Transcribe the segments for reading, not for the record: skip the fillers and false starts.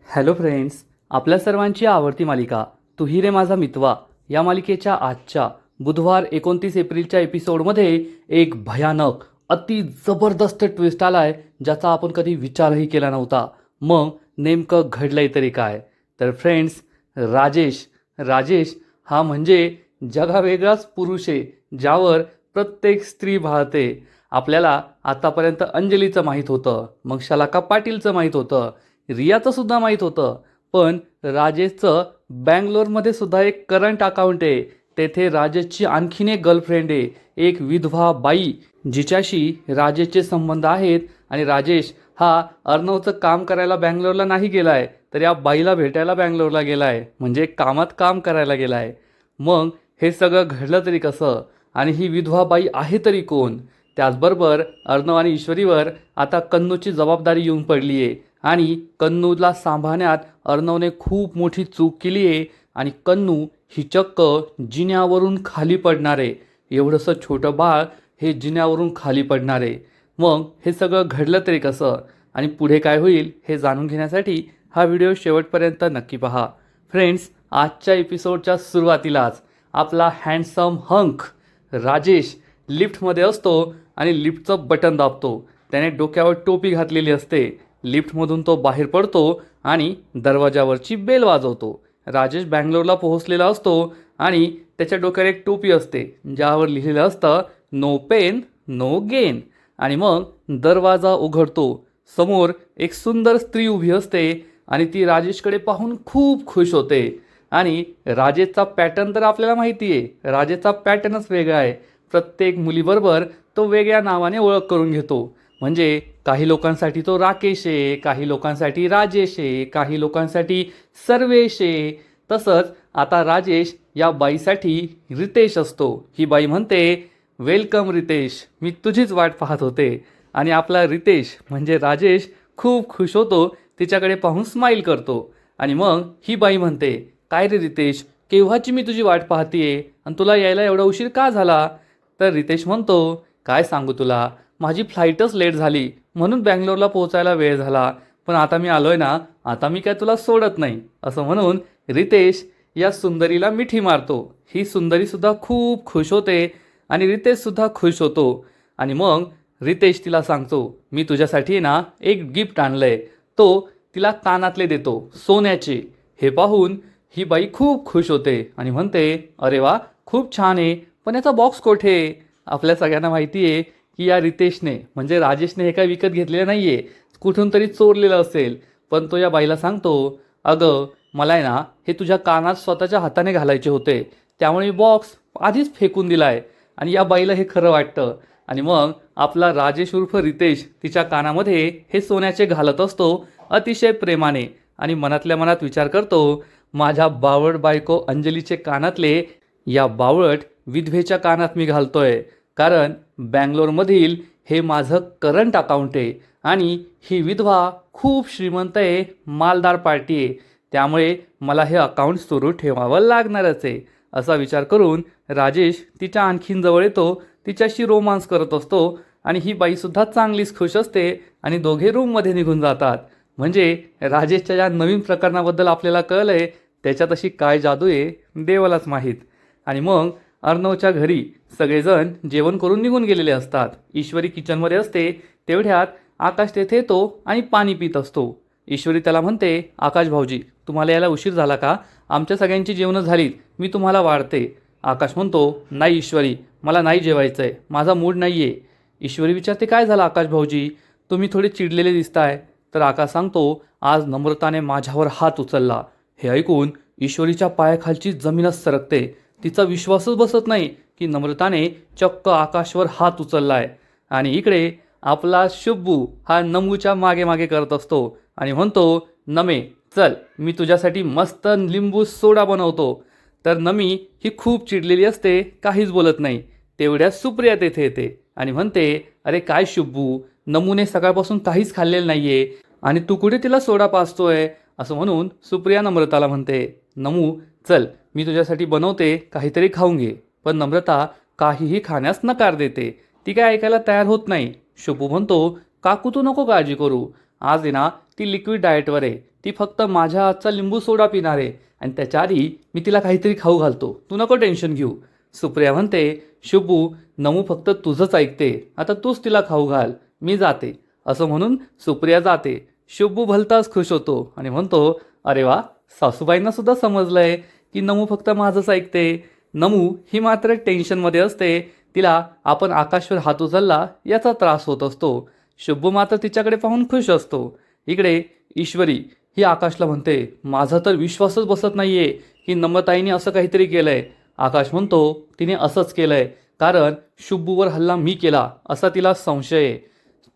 Hello friends, आपल्या सर्वांची आवडती मालिका तू ही रे माझा मितवा या मालिकेच्या आजच्या बुधवार 29 एप्रिलच्या एपिसोडमध्ये एक भयानक अति जबरदस्त ट्विस्ट आलाय ज्याचा आपण कधी विचारही केला नव्हता. मग नेमकं घडलंय तरी काय? तर फ्रेंड्स, राजेश राजेश हा म्हणजे जगावेगळाच पुरुष आहे ज्यावर प्रत्येक स्त्री भाळते. आपल्याला आतापर्यंत अंजलीचं माहीत होतं, मग शलाका पाटीलचं माहीत होतं, रियाचं सुद्धा माहीत होतं, पण राजेशचं बँगलोरमध्ये सुद्धा एक करंट अकाउंट आहे. तेथे राजेशची आणखीन एक गर्लफ्रेंड आहे, एक विधवा बाई जिच्याशी राजेशचे संबंध आहेत. आणि राजेश हा अर्णवचं काम करायला बँगलोरला नाही गेलाय, तर या बाईला भेटायला बँगलोरला गेलाय, म्हणजे कामात काम करायला गेलाय. मग हे सगळं घडलं तरी कसं? आणि ही विधवा बाई आहे तरी कोण? त्याचबरोबर अर्णव आणि ईश्वरीवर आता कन्नूची जबाबदारी येऊन पडली आहे आणि कन्नूला सांभाळण्यात अर्णवने खूप मोठी चूक केली आहे. आणि कन्नू ही चक्क जिन्यावरून खाली पडणार आहे. एवढंसं छोटं बाळ हे जिन्यावरून खाली पडणार आहे. मग हे सगळं घडलं तरी कसं आणि पुढे काय होईल हे जाणून घेण्यासाठी हा व्हिडिओ शेवटपर्यंत नक्की पहा. फ्रेंड्स, आजच्या एपिसोडच्या सुरुवातीलाच आपला हँडसम हंक राजेश लिफ्टमध्ये असतो आणि लिफ्टचं बटन दाबतो. त्याने डोक्यावर टोपी घातलेली असते. लिफ्टमधून तो बाहेर पडतो आणि दरवाजावरची बेल वाजवतो. राजेश बँगलोरला पोहोचलेला असतो आणि त्याच्या डोक्यावर एक टोपी असते ज्यावर लिहिलेलं असतं नो पेन नो गेन. आणि मग दरवाजा उघडतो. समोर एक सुंदर स्त्री उभी असते आणि ती राजेशकडे पाहून खूप खुश होते. आणि राजेशचा पॅटर्न तर आपल्याला माहिती आहे, राजेशचा पॅटर्नच वेगळा आहे. प्रत्येक मुलीबरोबर तो वेगळ्या नावाने ओळख करून घेतो. म्हणजे काही लोकांसाठी तो राकेश आहे, काही लोकांसाठी राजेश आहे, काही लोकांसाठी सर्वेश आहे. तसंच आता राजेश या बाईसाठी रितेश असतो. ही बाई म्हणते, वेलकम रितेश, मी तुझीच वाट पाहत होते. आणि आपला रितेश म्हणजे राजेश खूप खुश होतो, तिच्याकडे पाहून स्माईल करतो. आणि मग ही बाई म्हणते, काय रे रितेश, केव्हाची मी तुझी वाट पाहतीये आणि तुला यायला एवढा उशीर का झाला? तर रितेश म्हणतो, काय सांगू तुला, माझी फ्लाईटच लेट झाली म्हणून बँगलोरला पोहोचायला वेळ झाला. पण आता मी आलोय ना, आता मी काय तुला सोडत नाही. असं म्हणून रितेश या सुंदरीला मिठी मारतो. ही सुंदरीसुद्धा खूप खुश होते आणि रितेशसुद्धा खुश होतो. आणि मग रितेश तिला सांगतो, मी तुझ्यासाठी ना एक गिफ्ट आणलंय. तो तिला कानातले देतो, सोन्याचे. हे पाहून ही बाई खूप खुश होते आणि म्हणते, अरे वा, खूप छान आहे, पण याचा बॉक्स कोठे? आपल्या सगळ्यांना माहिती आहे की या रितेशने म्हणजे राजेशने हे काय विकत घेतलेलं नाही आहे, कुठून तरी चोरलेलं असेल. पण तो या बाईला सांगतो, अगं मला आहे ना हे तुझ्या कानात स्वतःच्या हाताने घालायचे होते, त्यामुळे मी बॉक्स आधीच फेकून दिला आहे. आणि या बाईला हे खरं वाटतं. आणि मग आपला राजेश उर्फ रितेश तिच्या कानामध्ये हे सोन्याचे घालत असतो अतिशय प्रेमाने. आणि मनातल्या मनात विचार करतो, माझ्या बावळट बायको अंजलीचे कानातले या बावळट विधवेच्या कानात मी घालतोय, कारण बँगलोरमधील हे माझं करंट अकाउंट आहे आणि ही विधवा खूप श्रीमंत आहे, मालदार पार्टी आहे, त्यामुळे मला हे अकाउंट सुरू ठेवावं लागणारच आहे. असा विचार करून राजेश तिच्या आणखीन जवळ येतो, तिच्याशी रोमांस करत असतो. आणि ही बाईसुद्धा चांगलीच खुश असते आणि दोघे रूममध्ये निघून जातात. म्हणजे राजेशच्या या नवीन प्रकरणाबद्दल आपल्याला कळलंय, त्याच्यात अशी काय जादू आहे देवालाच माहीत. आणि मग अर्णवच्या घरी सगळेजण जेवण करून निघून गेलेले असतात. ईश्वरी किचनमध्ये असते. तेवढ्यात आकाश तेथे येतो आणि पाणी पित असतो. ईश्वरी त्याला म्हणते, आकाश भाऊजी, तुम्हाला यायला उशीर झाला का? आमच्या सगळ्यांची जेवणं झालीत, मी तुम्हाला वाढते. आकाश म्हणतो, नाही ईश्वरी, मला नाही जेवायचं आहे, माझा मूड नाही आहे. ईश्वरी विचारते, काय झालं आकाश भाऊजी, तुम्ही थोडे चिडलेले दिसताय? तर आकाश सांगतो, आज नम्रताने माझ्यावर हात उचलला. हे ऐकून ईश्वरीच्या पायाखालची जमीनच सरकते. तिचा विश्वासच बसत नाही की नम्रताने चक्क आकाशवर हात उचललाय. आणि इकडे आपला शुब्बू हा नमूच्या मागे मागे करत असतो आणि म्हणतो, नमे चल, मी तुझ्यासाठी मस्त लिंबू सोडा बनवतो. तर नमी ही खूप चिडलेली असते, काहीच बोलत नाही. तेवढ्या सुप्रिया तेथे येते आणि म्हणते, अरे काय शुब्बू, नमूने सकाळपासून काहीच खाल्लेलं नाहीये आणि तू कुठे तिला सोडा पाजतोय? असं म्हणून सुप्रिया नम्रताला म्हणते, नमू चल, मी तुझ्यासाठी बनवते, काहीतरी खाऊन घे. पण नम्रता काहीही खाण्यास नकार देते, ती काय ऐकायला तयार होत नाही. शुभू म्हणतो, काकू तू नको काळजी करू, आज आहे ना ती लिक्विड डाएटवर आहे, ती फक्त माझ्या हातचा लिंबू सोडा पिणार आहे आणि त्याच्या आधी मी तिला काहीतरी खाऊ घालतो, तू नको टेन्शन घेऊ. सुप्रिया म्हणते, शुभू, नमू फक्त तुझंच ऐकते, आता तूच तिला खाऊ घाल, मी जाते. असं म्हणून सुप्रिया जाते. शुभू भलताच खुश होतो आणि म्हणतो, अरे वा, सासूबाईंना सुद्धा समजलंय की नमू फक्त माझंच ऐकते. नमू ही मात्र टेन्शनमध्ये असते, तिला आपण आकाशवर हात उचलला याचा त्रास होत असतो. शुभू मात्र तिच्याकडे पाहून खुश असतो. इकडे ईश्वरी ही आकाशला म्हणते, माझा तर विश्वासच बसत नाहीये की नम्रताईने असं काहीतरी केलंय. आकाश म्हणतो, तिने असंच केलंय कारण शुभूवर हल्ला मी केला असा तिला संशय आहे.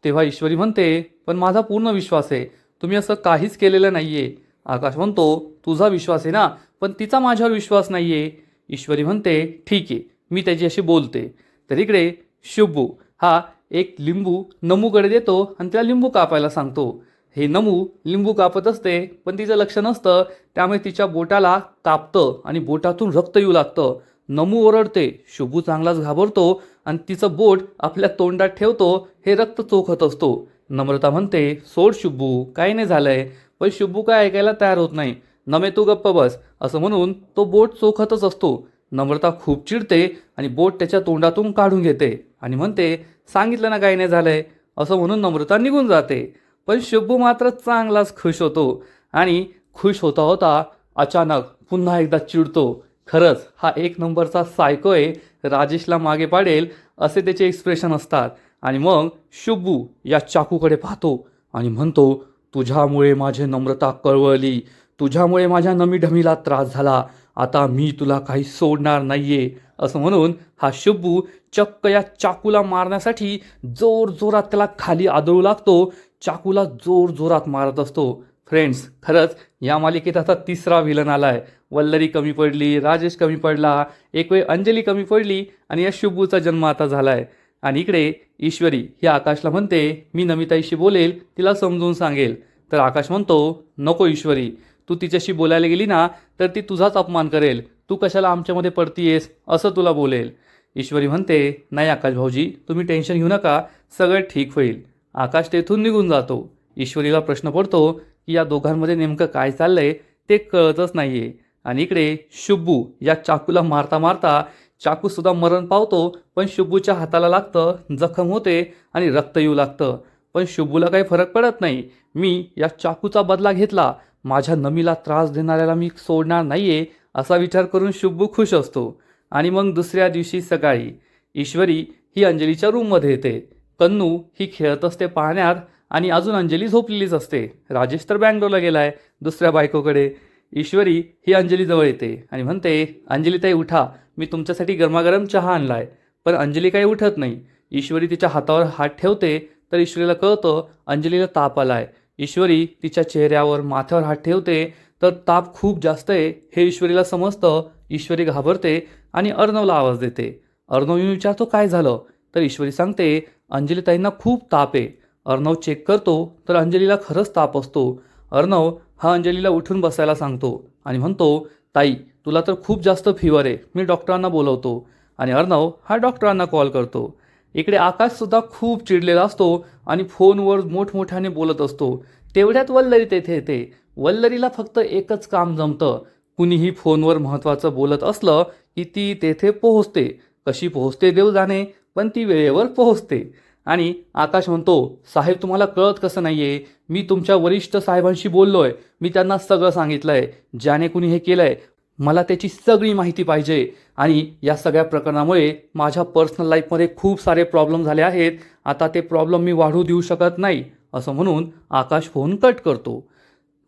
तेव्हा ईश्वरी म्हणते, पण माझा पूर्ण विश्वास आहे, तुम्ही असं काहीच केलेलं नाहीये. आकाश म्हणतो, तुझा विश्वास आहे ना, पण तिचा माझ्यावर विश्वास नाहीये. ईश्वरी म्हणते, ठीक आहे, मी त्याच्याशी बोलते. तर इकडे शुभू हा एक लिंबू नमूकडे देतो आणि त्याला लिंबू कापायला सांगतो. हे नमू लिंबू कापत असते, पण तिचं लक्ष नसतं, त्यामुळे तिच्या बोटाला कापतं आणि बोटातून रक्त येऊ लागतं. नमू ओरडते, शुभू चांगलाच घाबरतो आणि तिचं बोट आपल्या तोंडात ठेवतो, हे रक्त चोखत असतो. नम्रता म्हणते, सोड शुभू, काही नाही झालंय. पण शुभू काय ऐकायला तयार होत नाही. नमे तू गप्प बस, असं म्हणून तो बोट चोखतच असतो. नम्रता खूप चिडते आणि बोट त्याच्या तोंडातून काढून घेते आणि म्हणते, सांगितलं ना काही नाही झालंय, असं म्हणून नम्रता निघून जाते. पण शुभू मात्र चांगलाच खुश होतो आणि खुश होता होता अचानक पुन्हा एकदा चिडतो. खरंच हा एक नंबरचा सायको आहे, राजेशला मागे पाडेल असे त्याचे एक्सप्रेशन असतात. आणि मग शुभू या चाकूकडे पाहतो आणि म्हणतो, तुझ्यामुळे माझी नम्रता कळवळली, तुझ्यामुळे माझ्या नमीढमीला त्रास झाला, आता मी तुला काही सोडणार नाहीये. असं म्हणून हा शुभू चक्क या चाकूला मारण्यासाठी जोर जोरात त्याला खाली आदळू लागतो. चाकूला जोर जोरात मारत असतो. फ्रेंड्स, खरंच या मालिकेत आता तिसरा विलन आलाय. वल्लरी कमी पडली, राजेश कमी पडला, एक वेळ अंजली कमी पडली आणि या शुभूचा जन्म आता झालाय. आणि इकडे ईश्वरी ही आकाशला म्हणते, मी नमिताईशी बोलेल, तिला समजून सांगेल. तर आकाश म्हणतो, नको ईश्वरी, तू तिच्याशी बोलायला गेली ना तर ती तुझाच अपमान करेल, तू कशाला आमच्यामध्ये पडतीयेस असं तुला बोलेल. ईश्वरी म्हणते, नाही आकाश भाऊजी, तुम्ही टेन्शन घेऊ नका, सगळं ठीक होईल. आकाश तेथून निघून जातो. ईश्वरीला प्रश्न पडतो की या दोघांमध्ये नेमकं काय चाललंय ते कळतच नाहीये. आणि इकडे शुभू या चाकूला मारता मारता चाकूसुद्धा मरण पावतो, पण शुभूच्या हाताला लागतं, जखम होते आणि रक्त येऊ लागतं. पण शुभूला काही फरक पडत नाही. मी या चाकूचा बदला घेतला, माझ्या नमीला त्रास देणाऱ्याला मी सोडणार नाहीये असा विचार करून शुभू खुश असतो. आणि मग दुसऱ्या दिवशी सकाळी ईश्वरी ही अंजलीच्या रूममध्ये येते. कन्नू ही खेळत असते पाण्यात आणि अजून अंजली झोपलेलीच असते. राजेश तर बँगलोरला गेलाय दुसऱ्या बायकोकडे. ईश्वरी ही अंजलीजवळ येते आणि म्हणते, अंजलीताई उठा, मी तुमच्यासाठी गरमागरम चहा आणलाय. पण अंजली काही उठत नाही. ईश्वरी तिच्या हातावर हात ठेवते तर ईश्वरीला कळतं अंजलीला ताप आलाय. ईश्वरी तिच्या चेहऱ्यावर माथ्यावर हात ठेवते तर ताप खूप जास्त आहे हे ईश्वरीला समजतं. ईश्वरी घाबरते आणि अर्णवला आवाज देते. अर्णव येऊन विचारतो, काय झालं? तर ईश्वरी सांगते, अंजलीताईंना खूप ताप आहे. अर्णव चेक करतो तर अंजलीला खरंच ताप असतो. अर्णव हा अंजलीला उठून बसायला सांगतो आणि म्हणतो, ताई तुला तर खूप जास्त फीवर आहे, मी डॉक्टरांना बोलवतो. आणि अर्णव हा डॉक्टरांना कॉल करतो. इकडे आकाशसुद्धा खूप चिडलेला असतो आणि फोनवर मोठमोठ्याने बोलत असतो. तेवढ्यात वल्लरी तेथे येते. वल्लरीला फक्त एकच काम जमतं, कुणीही फोनवर महत्त्वाचं बोलत असलं की ती तेथे पोहोचते. कशी पोहोचते देव जाणे, पण ती वेळेवर पोहोचते. आणि आकाश म्हणतो, साहेब तुम्हाला कळत कसं नाहीये, मी तुमच्या वरिष्ठ साहेबांशी बोललोय, मी त्यांना सगळं सांगितलंय, ज्याने कुणी हे केलंय मला त्याची सगळी माहिती पाहिजे. आणि या सगळ्या प्रकरणामुळे माझ्या पर्सनल लाईफमध्ये खूप सारे प्रॉब्लेम झाले आहेत, आता ते प्रॉब्लेम मी वाढू देऊ शकत नाही. असं म्हणून आकाश फोन कट करतो.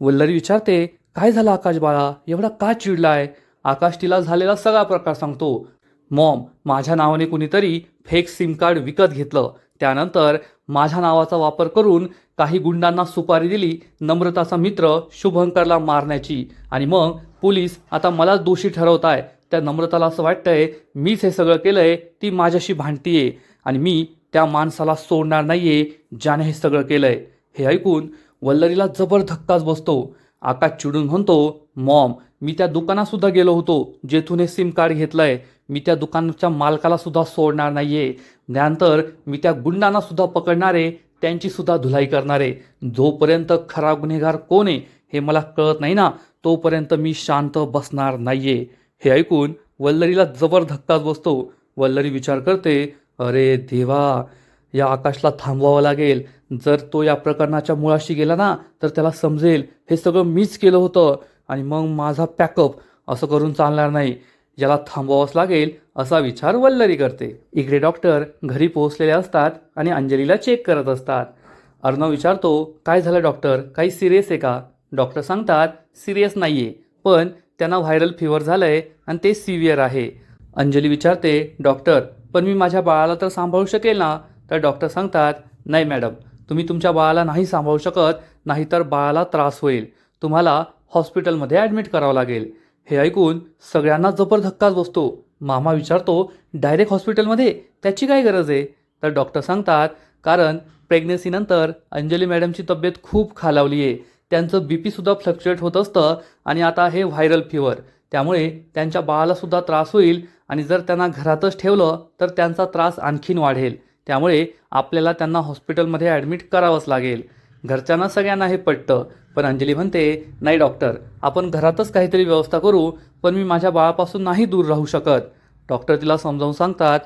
वल्लरी विचारते, काय झालं आकाश बाळा, एवढा का चिडलाय? आकाश तिला झालेला सगळा प्रकार सांगतो. मॉम, माझ्या नावाने कुणीतरी फेक सिम कार्ड विकत घेतलं, त्यानंतर माझ्या नावाचा वापर करून काही गुंडांना सुपारी दिली नम्रताचा मित्र शुभंकरला मारण्याची. आणि मग पोलीस आता मलाच दोषी ठरवत आहे. त्या नम्रताला असं वाटतंय मीच हे सगळं केलंय, ती माझ्याशी भांडतीये आणि मी त्या माणसाला सोडणार नाहीये ज्याने हे सगळं केलंय. हे ऐकून वल्लरीला जबर धक्काच बसतो. आकाश चिडून म्हणतो, मॉम मी त्या दुकानातसुद्धा गेलो होतो जेथून हे सिम कार्ड घेतलंय, मी त्या दुकानाच्या मालकाला सुद्धा सोडणार नाहीये, त्यानंतर मी त्या गुंडांना सुद्धा पकडणार आहे, त्यांची सुद्धा धुलाई करणार आहे. जोपर्यंत खरा गुन्हेगार कोण आहे हे मला कळत नाही ना, तोपर्यंत मी शांत बसणार नाहीये. हे ऐकून वल्लरीला जबर धक्काच बसतो. वल्लरी विचार करते, अरे देवा, या आकाशला थांबवावं लागेल. जर तो या प्रकरणाच्या मुळाशी गेला ना तर त्याला समजेल हे सगळं मीच केलं होतं आणि मग माझा पॅकअप. असं करून चालणार नाही, याला थांबवावंच लागेल असा विचार वल्लरी करते. इकडे डॉक्टर घरी पोहोचलेले असतात आणि अंजलीला चेक करत असतात. अर्णव विचारतो, काय झालं डॉक्टर, काही सिरियस आहे का? डॉक्टर सांगतात, सिरियस नाही आहे, पण त्यांना व्हायरल फीवर झालं आहे आणि ते सिव्हिअर आहे. अंजली विचारते, डॉक्टर पण मी माझ्या बाळाला तर सांभाळू शकेल ना? तर डॉक्टर सांगतात, नाही मॅडम, तुम्ही तुमच्या बाळाला नाही सांभाळू शकत, नाहीतर बाळाला त्रास होईल. तुम्हाला हॉस्पिटलमध्ये ॲडमिट करावं लागेल. हे ऐकून सगळ्यांना जबर धक्काच बसतो. मामा विचारतो, डायरेक्ट हॉस्पिटलमध्ये, त्याची काय गरज आहे? तर डॉक्टर सांगतात, कारण प्रेग्नन्सीनंतर अंजली मॅडमची तब्येत खूप खालावली आहे. त्यांचं BP सुद्धा फ्लक्च्युएट होत असतं आणि आता हे व्हायरल फीवर, त्यामुळे त्यांच्या बाळालासुद्धा त्रास होईल आणि जर त्यांना घरातच ठेवलं तर त्यांचा त्रास आणखीन वाढेल. त्यामुळे आपल्याला त्यांना हॉस्पिटलमध्ये ॲडमिट करावंच लागेल. घरच्यांना सगळ्यांना हे पटतं, पण अंजली म्हणते, नाही डॉक्टर, आपण घरातच काहीतरी व्यवस्था करू, पण मी माझ्या बाळापासून नाही दूर राहू शकत. डॉक्टर तिला समजावून सांगतात,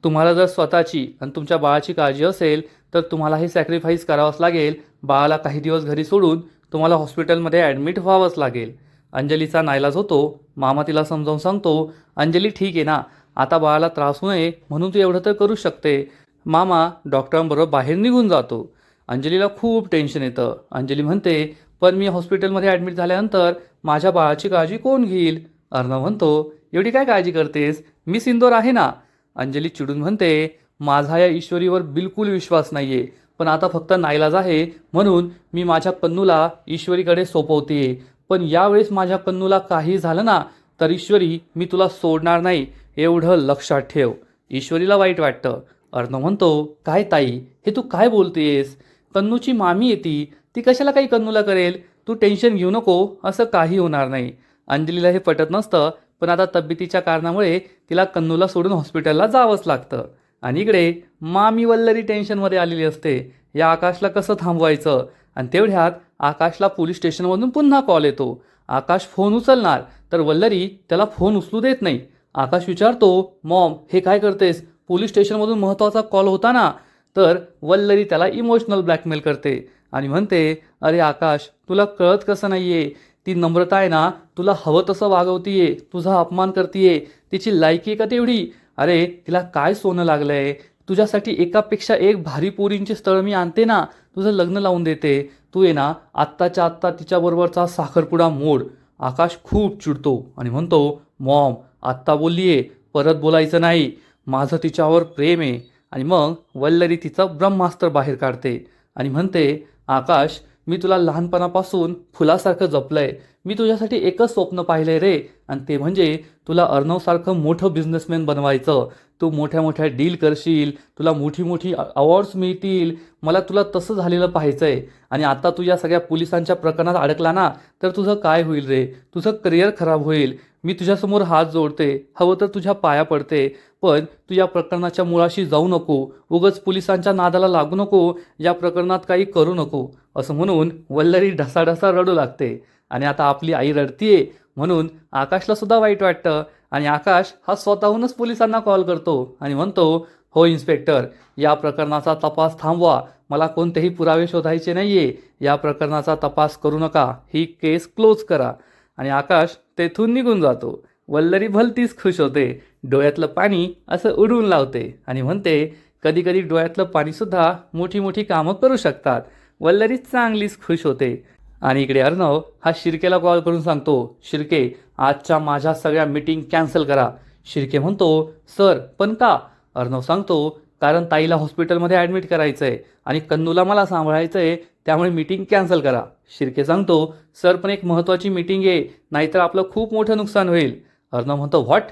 तुम्हाला जर स्वतःची आणि तुमच्या बाळाची काळजी असेल तर तुम्हाला हे सॅक्रिफाईस करावंच लागेल. बाळाला काही दिवस घरी सोडून तुम्हाला हॉस्पिटलमध्ये ॲडमिट व्हावंच लागेल. अंजलीचा नाईलाज होतो. मामा तिला समजावून सांगतो, अंजली ठीक आहे ना, आता बाळाला त्रास होऊ नये म्हणून तू एवढं तर करू शकते. मामा डॉक्टरांबरोबर बाहेर निघून जातो. अंजलीला खूप टेन्शन येतं. अंजली म्हणते, पण मी हॉस्पिटलमध्ये ॲडमिट झाल्यानंतर माझ्या बाळाची काळजी कोण घेईल? अर्णव म्हणतो, एवढी काय काळजी करतेस, मी सिंदूर आहे ना. अंजली चिडून म्हणते, माझा या ईश्वरीवर बिलकुल विश्वास नाही आहे, पण आता फक्त नाईलाज आहे म्हणून मी माझ्या कन्नूला ईश्वरीकडे सोपवते. पण यावेळेस माझ्या कन्नूला काही झालं ना तर ईश्वरी, मी तुला सोडणार नाही, एवढं लक्षात ठेव. ईश्वरीला वाईट वाटतं. अर्णव म्हणतो, काय ताई, हे तू काय बोलतेस? कन्नूची मामी येते, ती कशाला काही कन्नूला करेल? तू टेन्शन घेऊ नको, असं काही होणार नाही. अंजलीला हे पटत नसतं, पण आता तब्येतीच्या कारणामुळे तिला कन्नूला सोडून हॉस्पिटलला जावंच लागतं. आणि इकडे मामी वल्लरी टेन्शनमध्ये आलेली असते. या आकाशला कसं थांबवायचं? आणि तेवढ्यात आकाशला पोलीस स्टेशनमधून पुन्हा कॉल येतो. आकाश फोन उचलणार तर वल्लरी त्याला फोन उचलू देत नाही. आकाश विचारतो, मॉम हे काय करतेस? पोलीस स्टेशनमधून महत्त्वाचा कॉल होता ना. तर वल्लरी त्याला इमोशनल ब्लॅकमेल करते आणि म्हणते, अरे आकाश, तुला कळत कसं नाही आहे? ती नम्रता आहे ना, तुला हवं तसं वागवतीये, तुझा अपमान करतीये. तिची लायकी का तेवढी? अरे तिला काय सोनं लागलं आहे? तुझ्यासाठी एकापेक्षा एक भारी पोरींची स्थळं मी आणते ना, तुझं लग्न लावून देते. तू आहे ना, आत्ताच्या आत्ता तिच्याबरोबरचा साखरपुडा मोड. आकाश खूप चिडतो आणि म्हणतो, मॉम आत्ता बोललीये, परत बोलायचं नाही. माझं तिच्यावर प्रेम आहे. आणि मग वल्लरी तिचं ब्रह्मास्त्र बाहेर काढते आणि म्हणते, आकाश, मी तुला लहानपणापासून फुलासारखं जपलंय. मी तुझ्यासाठी एकच स्वप्न पाहिलंय रे, आणि ते म्हणजे तुला अर्णवसारखं मोठं बिझनेसमॅन बनवायचं. तू मोठ्या मोठ्या डील करशील, तुला मोठी मोठी अवॉर्ड्स मिळतील. मला तुला तसं झालेलं पाहायचंय. आणि आता तू या सगळ्या पोलिसांच्या प्रकरणात अडकला ना तर तुझं काय होईल रे? तुझं करिअर खराब होईल. मी तुझ्यासमोर हात जोडते, हवं तर तुझ्या पाया पडते, पण तू या प्रकरणाच्या मुळाशी जाऊ नको. उगाच पोलिसांच्या नादाला लागू नको. या प्रकरणात काही करू नको. असं म्हणून वल्लरी ढसाढसा रडू लागते. आणि आता आपली आई रडतीये म्हणून आकाशला सुद्धा वाईट वाटतं. आणि आकाश हा स्वतःहूनच पोलिसांना कॉल करतो आणि म्हणतो, हो इन्स्पेक्टर, या प्रकरणाचा तपास थांबवा. मला कोणतेही पुरावे शोधायचे नाहीये. या प्रकरणाचा तपास करू नका. ही केस क्लोज करा. आणि आकाश तेथून निघून जातो. वल्लरी भलतीच खुश होते. डोळ्यातलं पाणी असं उडवून लावते आणि म्हणते, कधी कधी डोळ्यातलं पाणीसुद्धा मोठी मोठी कामं करू शकतात. वल्लरी चांगलीच खुश होते. आणि इकडे अर्णव हा शिर्केला कॉल करून सांगतो, शिर्के, आजच्या माझ्या सगळ्या मीटिंग कॅन्सल करा. शिर्के म्हणतो, सर पण का? अर्णव सांगतो, कारण ताईला हॉस्पिटलमध्ये ॲडमिट करायचं आहे आणि कन्नूला मला सांभाळायचं आहे, त्यामुळे मीटिंग कॅन्सल करा. शिर्के सांगतो, सर पण एक महत्त्वाची मीटिंग आहे, नाहीतर आपलं खूप मोठं नुकसान होईल. अर्णव म्हणतो, व्हॉट?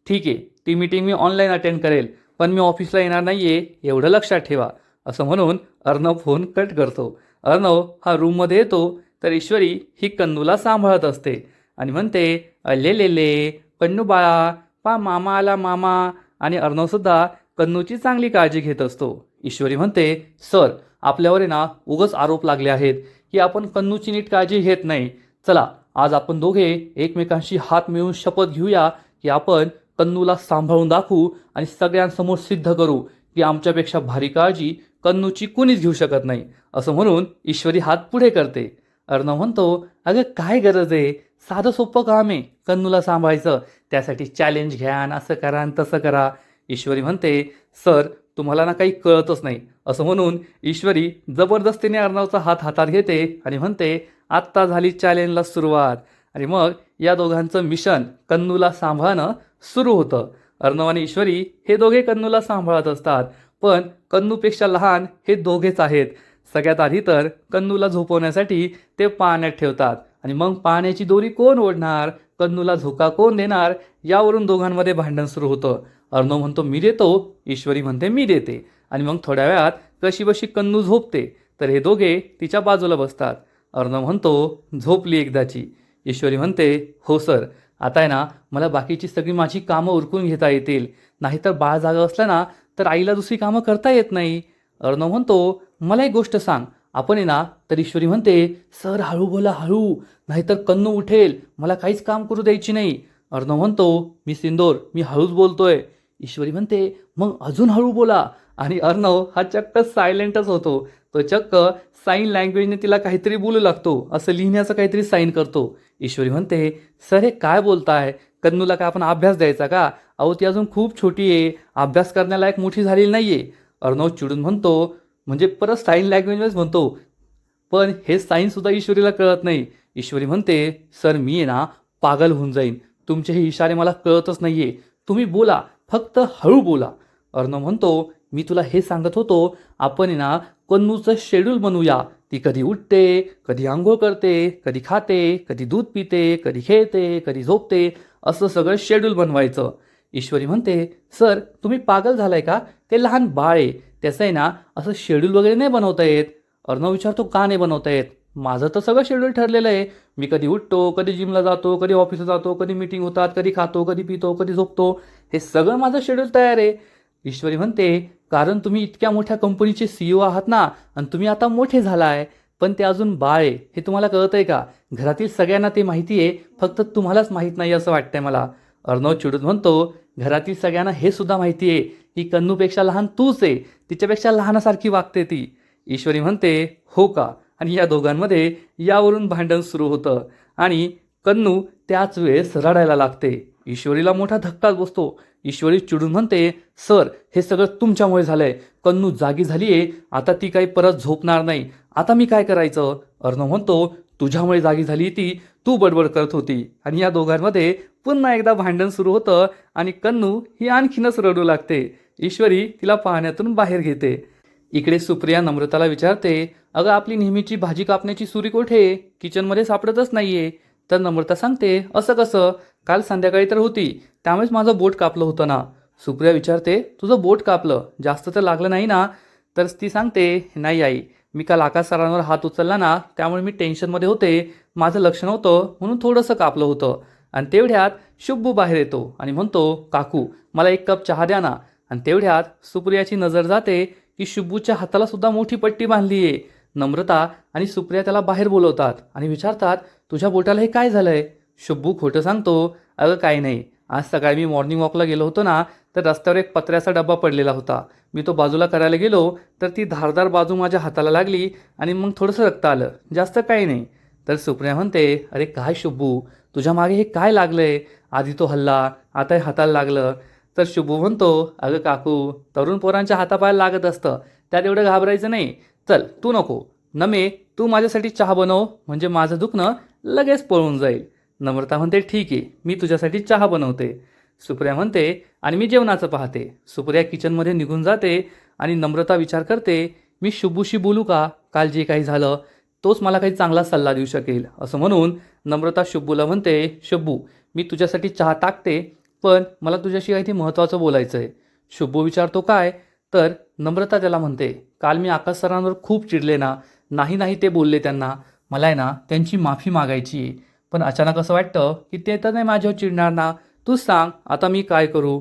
ठीक आहे, ती मीटिंग मी ऑनलाईन अटेंड करेल, पण मी ऑफिसला येणार नाही आहे, एवढं लक्षात ठेवा. असं म्हणून अर्णव फोन कट करतो. अर्णव हा रूममध्ये येतो तर ईश्वरी ही कन्नूला सांभाळत असते आणि म्हणते, अले ले ले कन्नू बाळा, पा मामा आला मामा. आणि अर्णवसुद्धा कन्नूची चांगली काळजी घेत असतो. ईश्वरी म्हणते, सर आपल्यावर आहे ना उगाच आरोप लागले आहेत की आपण कन्नूची नीट काळजी घेत नाही. चला आज आपण दोघे एकमेकांशी हात मिळवून शपथ घेऊया की आपण कन्नूला सांभाळून दाखवू आणि सगळ्यांसमोर सिद्ध करू की आमच्यापेक्षा भारी काळजी कन्नूची कुणीच घेऊ शकत नाही. असं म्हणून ईश्वरी हात पुढे करते. अर्णव म्हणतो, अगं काय गरज आहे, साधं सोपं काम आहे कन्नूला सांभाळायचं, त्यासाठी चॅलेंज घ्या आणि असं करा आणि तसं करा. ईश्वरी म्हणते, सर तुम्हाला ना काही कळतच नाही. असं म्हणून ईश्वरी जबरदस्तीने अर्णवचा हात हातात घेते आणि म्हणते, आत्ता झाली चॅलेंजला सुरुवात. आणि मग या दोघांचं मिशन कन्नूला सांभाळणं सुरू होतं. अर्णव आणि ईश्वरी हे दोघे कन्नूला सांभाळत असतात, पण कन्नूपेक्षा लहान हे दोघेच आहेत. सगळ्यात आधी तर कन्नूला झोपवण्यासाठी ते पाण्यात ठेवतात आणि मग पाण्याची दोरी कोण ओढणार, कन्नूला झोका कोण देणार, यावरून दोघांमध्ये भांडण सुरू होतं. अर्णव म्हणतो मी देतो, ईश्वरी म्हणते मी देते. आणि मग थोड्या वेळात कशीबशी कन्नू झोपते तर हे दोघे तिच्या बाजूला बसतात. अर्णव म्हणतो, झोपली एकदाची. ईश्वरी म्हणते, हो सर, आता आहे ना मला बाकीची सगळी माझी कामं उरकून घेता येतील, नाहीतर बाळ जागा असलं ना तर आईला दुसरी कामं करता येत नाही. अर्णव म्हणतो, मला एक गोष्ट सांग, आपण आहे ना. तर ईश्वरी म्हणते, सर हळू बोला हळू, नाहीतर कन्नू उठेल, मला काहीच काम करू द्यायची नाही. अर्णव म्हणतो, मी सिंदूर, मी हळूच बोलतोय. ईश्वरी म्हणते, मग अजून हळू बोला. आणि अर्णव हा चक्क सायलेंटच होतो. तो चक्क साईन लँग्वेजने तिला काहीतरी बोलू लागतो, असं लिहिण्याचं काहीतरी साईन करतो. ईश्वरी म्हणते, सर हे काय बोलताय, कन्नूला काय आपण अभ्यास द्यायचा का, अहो ती अजून खूप छोटी आहे, अभ्यास करण्यालायक मोठी झालेली नाही आहे. अर्णव चिडून म्हणतो, म्हणजे परत साईन लँग्वेजमध्येच म्हणतो, पण हे साईनसुद्धा ईश्वरीला कळत नाही. ईश्वरी म्हणते, सर मी आहे ना पागल होऊन जाईन, तुमचे हे इशारे मला कळतच नाही आहे, तुम्ही बोला, फक्त हळू बोला. अर्णव म्हणतो, मी तुला हे सांगत होतो, आपण आहे ना कन्नूचं शेड्यूल बनवूया, ती कधी उठते, कधी आंघोळ करते, कधी खाते, कधी दूध पिते, कधी खेळते, कधी झोपते, असं सगळं शेड्यूल बनवायचं. ईश्वरी म्हणते, सर तुम्ही पागल झालाय का, ते लहान बाळ आहे, त्याचं आहे ना असं शेड्यूल वगैरे नाही बनवता येत. अर्णव विचारतो, का नाही बनवता येत, माझं तर सगळं शेड्यूल ठरलेलं आहे, मी कधी उठतो, कधी जिमला जातो, कधी ऑफिसला जातो, कधी मीटिंग होतात, कधी खातो, कधी पितो, कधी झोपतो, हे सगळं माझं शेड्यूल तयार आहे. ईश्वरी म्हणते, कारण तुम्ही इतक्या मोठ्या कंपनीचे CEO आहात ना, आणि तुम्ही आता मोठे झालाय, पण ते अजून बाळ आहे, हे तुम्हाला कळत आहे का, घरातील सगळ्यांना ते माहिती आहे, फक्त तुम्हालाच माहीत नाही असं वाटतंय मला. अर्णव चिडून म्हणतो, घरातील सगळ्यांना हे सुद्धा माहिती आहे की कन्नूपेक्षा लहान तूच आहे, तिच्यापेक्षा लहानासारखी वागते ती. ईश्वरी म्हणते, हो का. आणि या दोघांमध्ये यावरून भांडण सुरू होतं आणि कन्नू त्याच वेळेस रडायला लागते. ईश्वरीला मोठा धक्काच बसतो. ईश्वरी चिडून म्हणते, सर हे सगळं तुमच्यामुळे झालंय, कन्नू जागी झाली आहे, आता ती काही परत झोपणार नाही, आता मी काय करायचं. अर्णव म्हणतो, तुझ्यामुळे जागी झाली ती, तू बडबड करत होती. आणि या दोघांमध्ये पुन्हा एकदा भांडण सुरू होतं आणि कन्नू ही आणखीनच रडू लागते. ईश्वरी तिला पाहण्यातून बाहेर घेते. इकडे सुप्रिया नम्रताला विचारते, अगं आपली नेहमीची भाजी कापण्याची सुरी कुठे, किचनमध्ये सापडतच नाहीये. तर नम्रता सांगते, असं कसं, काल संध्याकाळी तर होती, त्यामुळेच माझं बोट कापलं होतं ना. सुप्रिया विचारते, तुझं बोट कापलं, जास्त तर लागलं नाही ना. तर ती सांगते, नाही आई, मी काल आकाश सरांवर हात उचलला ना, त्यामुळे मी टेन्शनमध्ये होते, माझं लक्ष नव्हतं म्हणून थोडंसं कापलं होतं. आणि तेवढ्यात शुब्बू बाहेर येतो आणि म्हणतो, काकू मला एक कप चहा द्या ना. आणि तेवढ्यात सुप्रियाची नजर जाते की शुब्बूच्या हाताला सुद्धा मोठी पट्टी बांधली आहे. नम्रता आणि सुप्रिया त्याला बाहेर बोलवतात आणि विचारतात, तुझ्या बोटाला हे काय झालंय. शुब्बू खोटं सांगतो, अगं काही नाही, आज सकाळी मी मॉर्निंग वॉकला गेलो होतो ना, तर रस्त्यावर एक पत्र्याचा डब्बा पडलेला होता, मी तो बाजूला करायला गेलो तर ती धारदार बाजू माझ्या हाताला लागली आणि मग थोडंसं रक्त आलं, जास्त काही नाही. तर सुप्रिया म्हणते, अरे काय शुब्बू, तुझ्या मागे हे काय लागलंय, आधी तो हल्ला, आता हे हाताला लागलं. तर शुब्बू म्हणतो, अगं काकू, तरुण पोरांच्या हातापायाला लागत असतं, त्यात एवढं घाबरायचं नाही, चल तू नको, नमे तू माझ्यासाठी चहा बनव, म्हणजे माझं दुखणं लगेच पळून जाईल. नम्रता म्हणते, ठीक आहे, मी तुझ्यासाठी चहा बनवते. सुप्रिया म्हणते, आणि मी जेवणाचं पाहते. सुप्रिया किचनमध्ये निघून जाते आणि नम्रता विचार करते, मी शुब्बूशी बोलू का, काल जे काही झालं तोच मला काही चांगला सल्ला देऊ शकेल. असं म्हणून नम्रता शुब्बूला म्हणते, शुब्बू मी तुझ्यासाठी चहा टाकते, पण मला तुझ्याशी काहीतरी महत्त्वाचं बोलायचं आहे. शुब्बू विचारतो, काय. तर नम्रता त्याला म्हणते, काल मी आकाश सरांवर खूप चिडले ना, नाही नाही ते बोलले त्यांना, मला आहे ना त्यांची माफी मागायची आहे, पण अचानक असं वाटतं की ते तर नाही माझ्यावर चिडणार ना, तूच सांग आता मी काय करू.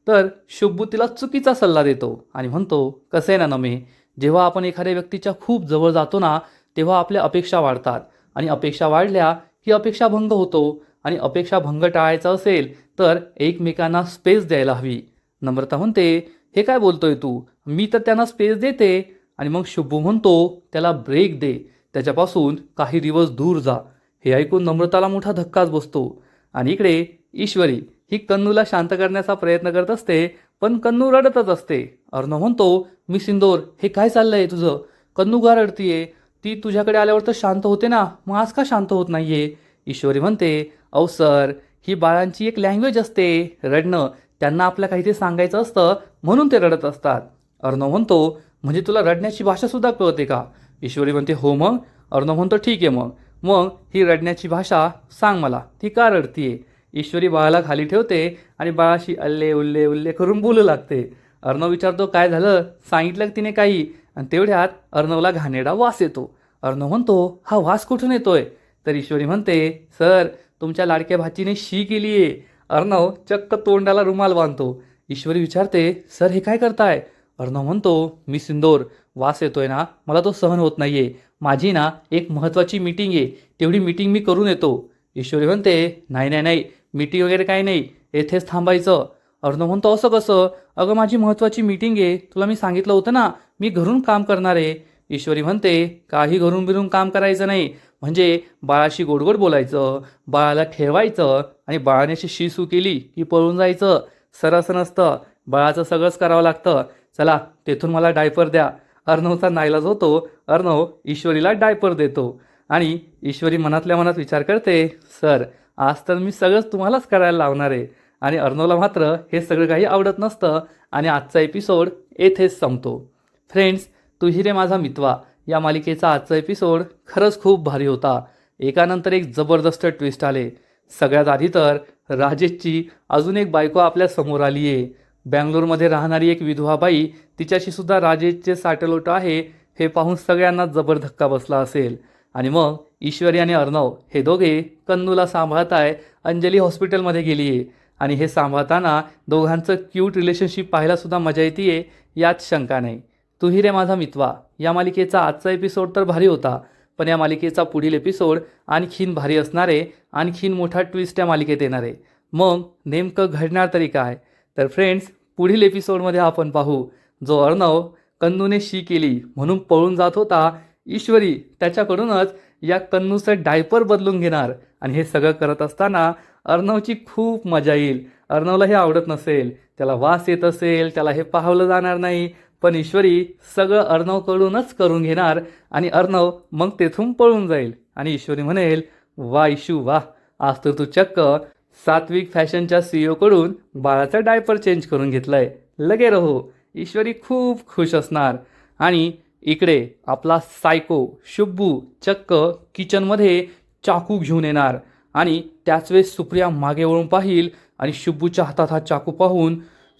तर शुब्बू तिला चुकीचा सल्ला देतो आणि म्हणतो, कसं आहे ना नमे, जेव्हा आपण एखाद्या व्यक्तीच्या खूप जवळ जातो ना, तेव्हा आपल्या अपेक्षा वाढतात आणि अपेक्षा वाढल्या की अपेक्षा भंग होतो आणि अपेक्षा भंग टाळायचा असेल तर एकमेकांना स्पेस द्यायला हवी. नम्रता म्हणते, हे काय बोलतोय तू, मी तर त्यांना स्पेस देते. आणि मग शुभू म्हणतो, त्याला ब्रेक दे, त्याच्यापासून काही दिवस दूर जा. हे ऐकून नम्रताला मोठा धक्काच बसतो. आणि इकडे ईश्वरी ही कन्नूला शांत करण्याचा प्रयत्न करत असते, पण कन्नू रडतच असते. अर्णव म्हणतो, मी सिंदोर, हे काय चाललंय तुझं, कन्नू का रडतीये, ती तुझ्याकडे आल्यावर तर शांत होते ना, मग आज का शांत होत नाहीये. ईश्वरी म्हणते, अहो सर, ही बाळांची एक लँग्वेज असते, रडणं, त्यांना आपल्या काहीतरी सांगायचं असतं म्हणून ते रडत असतात. अर्णव म्हणतो, म्हणजे तुला रडण्याची भाषासुद्धा कळते का. ईश्वरी म्हणते, हो मग. अर्णव म्हणतो, ठीक आहे मग मग ही रडण्याची भाषा सांग मला, ती का रडतीये. ईश्वरी बाळाला खाली ठेवते आणि बाळाशी अल्ले उल्ले उल्ले करून बोलू लागते. अर्णव विचारतो, काय झालं, सांगितलं की तिने काही. आणि तेवढ्यात अर्णवला घाणेरडा वास येतो. अर्णव म्हणतो, हा वास कुठून येतोय. तर ईश्वरी म्हणते, सर, तुमच्या लाडक्या भाचीने शी केली आहे. अर्णव चक्क तोंडाला रुमाल बांधतो. ईश्वरी विचारते, सर हे काय करताय. अर्णव म्हणतो, मी सिंदोर, वास येतोय ना, मला तो सहन होत नाहीये, माझी ना एक महत्त्वाची मीटिंग आहे, तेवढी मीटिंग मी करून येतो. ईश्वरी म्हणते, नाही नाही नाही, मीटिंग वगैरे काही नाही, येथेच थांबायचं. अर्णव म्हणतो, असं कसं, अगं माझी महत्त्वाची मीटिंग आहे, तुला मी सांगितलं होतं ना, मी घरून काम करणार आहे. ईश्वरी म्हणते, काही घरून बिरून काम करायचं नाही, म्हणजे बाळाशी गोडगोड बोलायचं, बाळाला ठेवायचं आणि बाळाने अशी शिसू केली की पळून जायचं. सरस नसतं, बाळाचं सगळंच करावं लागतं. चला तेथून मला डायपर द्या. अर्णवचा नाईलाज होतो. अर्णव ईश्वरीला डायपर देतो आणि ईश्वरी मनातल्या मनात विचार करते, सर, आज तर मी सगळंच तुम्हालाच करायला लावणार आहे. आणि अर्णवला मात्र हे सगळं काही आवडत नसतं आणि आजचा एपिसोड येथेच संपतो. फ्रेंड्स, तू ही रे माझा मितवा या मालिकेचा आजचा एपिसोड खरंच खूप भारी होता. एकानंतर एक जबरदस्त ट्विस्ट आले. सगळ्यात आधी तर राजेशची अजून एक बायको आपल्या समोर आली आहे. बँगलोरमध्ये राहणारी एक विधवा बाई, तिच्याशी सुद्धा राजेशचे साटेलोट आहे, हे पाहून सगळ्यांना जबर धक्का बसला असेल. आणि मग ईश्वरी आणि अर्णव हे दोघे कन्नूला सांभाळताय अंजली हॉस्पिटलमध्ये गेली आहे आणि हे सांभाळताना दोघांचं क्यूट रिलेशनशिप पाहायला सुद्धा मजा येते, यात शंका नाही. तू ही रे माझा मितवा या मालिकेचा आजचा एपिसोड तर भारी होता, पण या मालिकेचा पुढील एपिसोड आणखीन भारी असणार आहे. आणखीन मोठा ट्विस्ट या मालिकेत येणार आहे. मग नेमकं घडणार तरी काय. तर फ्रेंड्स, पुढील एपिसोडमध्ये आपण पाहू, जो अर्णव कन्नूने शी केली म्हणून पळून जात होता, ईश्वरी त्याच्याकडूनच या कन्नूचं डायपर बदलून घेणार आणि हे सगळं करत असताना अर्णवची खूप मजा येईल. अर्णवला हे आवडत नसेल, त्याला वास येत असेल, त्याला हे पाहवलं जाणार नाही, पण ईश्वरी सगळं अर्णवकडूनच करून घेणार आणि अर्णव मग तेथून पळून जाईल आणि ईश्वरी म्हणेल, वा इशू वा, आज तर तू चक्क सात्विक फॅशनच्या CEO कडून बाळाचा डायपर चेंज करून घेतलाय, लगे रहो. ईश्वरी खूप खुश असणार. आणि इकडे आपला सायको शुब्बू चक्क किचनमध्ये चाकू घेऊन येणार आणि त्याच वेळेस सुप्रिया मागे वळून पाहिल आणि शुब्बूच्या हातात हा चाकू पाहून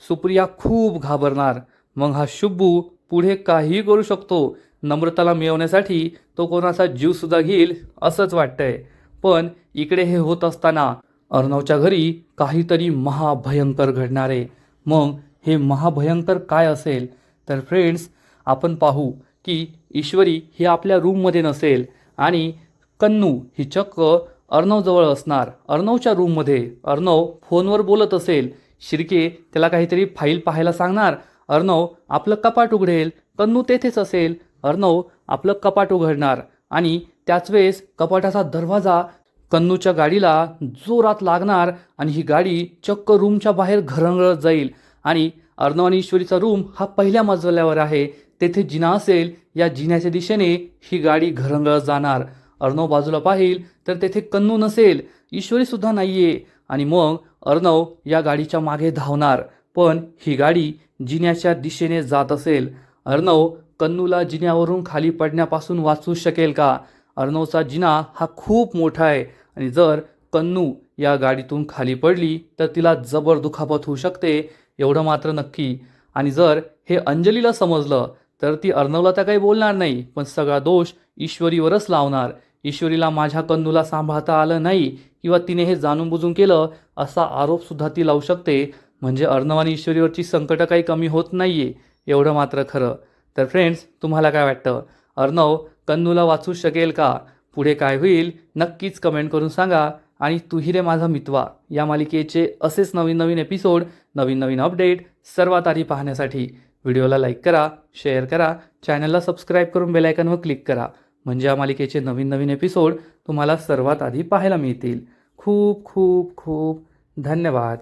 सुप्रिया खूप घाबरणार. मग हा शुब्बू पुढे काहीही करू शकतो. नम्रताला मिळवण्यासाठी तो कोणाचा जीवसुद्धा घेईल असंच वाटतंय. पण इकडे हे होत असताना अर्णवच्या घरी काहीतरी महाभयंकर घडणार आहे. मग हे महाभयंकर काय असेल. तर फ्रेंड्स, आपण पाहू की ईश्वरी ही आपल्या रूममध्ये नसेल आणि कन्नू ही चक्क अर्णवजवळ असणार. अर्णवच्या रूममध्ये अर्णव फोनवर बोलत असेल. शिर्के त्याला काहीतरी फाईल पाहायला सांगणार. अर्णव आपलं कपाट उघडेल, कन्नू तेथेच असेल. अर्णव आपलं कपाट उघडणार आणि त्याच वेळेस कपाटाचा दरवाजा कन्नूच्या गाडीला जोरात लागणार आणि ही गाडी चक्क रूमच्या बाहेर घरंगळत जाईल. आणि अर्णव आणि ईश्वरीचा रूम हा पहिल्या मजल्यावर आहे, तेथे जिना असेल. या जिन्याच्या दिशेने ही गाडी घरंगळत जाणार. अर्णव बाजूला पाहिल तर तेथे कन्नू नसेल, ईश्वरीसुद्धा नाहीये. आणि मग अर्णव या गाडीच्या मागे धावणार, पण ही गाडी जिन्याच्या दिशेने जात असेल. अर्णव कन्नूला जिन्यावरून खाली पडण्यापासून वाचवू शकेल का. अर्णवचा जिना हा खूप मोठा आहे आणि जर कन्नू या गाडीतून खाली पडली तर तिला जबर दुखापत होऊ शकते, एवढं मात्र नक्की. आणि जर हे अंजलीला समजलं तर ती अर्णवला त्या काही बोलणार नाही, पण सगळा दोष ईश्वरीवरच लावणार. ईश्वरीला माझ्या कन्नूला सांभाळता आलं नाही किंवा तिने हे जाणून बुजून केलं असा आरोपसुद्धा ती लावू शकते. म्हणजे अर्णव आणि ईश्वरीवरची संकटं काही कमी होत नाही आहे एवढं मात्र खरं. तर फ्रेंड्स, तुम्हाला काय वाटतं, अर्णव कन्नूला वाचू शकेल का? पुढे काय होईल नक्कीच कमेंट करून सांगा. आणि तू ही रे माझा मितवा या मालिकेचे असेच नवीन नवीन एपिसोड, नवीन नवीन अपडेट सर्वात आधी पाहण्यासाठी व्हिडिओला लाईक करा, शेअर करा, चॅनलला सबस्क्राईब करून बेल आयकॉनवर क्लिक करा. म्हणजे या मालिकेचे नवीन नवीन एपिसोड तुम्हाला सर्वात आधी पाहायला मिळतील. खूप खूप खूप धन्यवाद.